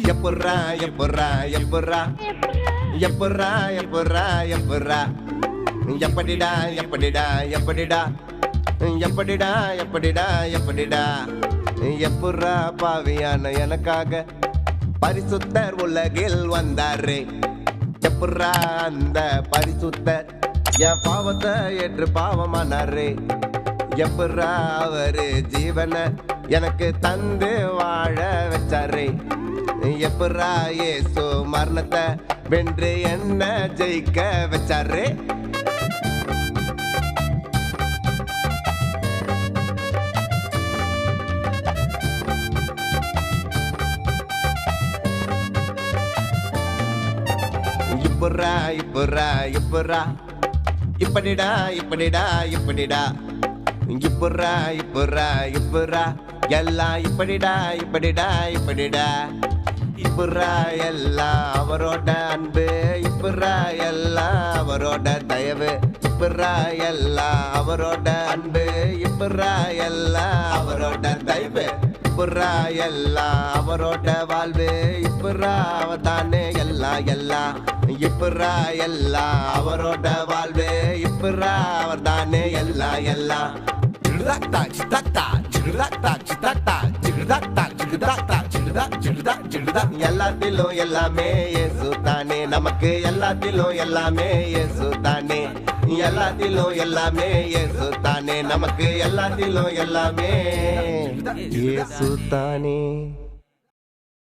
எப்புறா எப்புறா எப்புறா எப்புறா எப்புறா எப்புறா எப்படிடா எப்படிடா எப்படிடா எப்படிடா எப்படிடா எப்படிடா எப்புறா பாவியான எனக்காக பரிசுத்தர் உலகில் வந்தாரே எப்புறா அந்த பரிசுத்தர் என் பாவத்தை ஏற்று பாவமானாரே எப்புறா அவரு ஜீவனை எனக்கு தந்து வாழ வச்சாரே எப்புறா இயேசு மரணத்தை வென்று என்ன ஜெயிக்க வச்சாரே இப்புறா இப்புறா இப்புறா இப்படிடா இப்படிடா இப்படிடா இப்புறா இப்புறா இப்புறா எல்லாம் இப்படிடா இப்படிடா இப்படிடா இப்புறா எல்லாம் அவரோட அன்பு இப்புறா எல்லாம் அவரோட தயவு இப்புறா எல்லாம் அவரோட அன்பு இப்புறா எல்லாம் அவரோட தயவு இப்புறா எல்லாம் அவரோட வாழ்வு இப்புறா அவதானே எல்லாம் எல்லாம் இப்புறா எல்லாம் அவரோட வாழ்வு இப்புறா அவர் தானே எல்லாம் எல்லாம் எல்லாத்திலும் எல்லாமே இயேசு தானே நமக்கு எல்லாத்திலும் எல்லாமே இயேசு தானே எல்லாத்திலும் எல்லாமே இயேசு தானே நமக்கு எல்லாத்திலும் எல்லாமே இயேசு தானே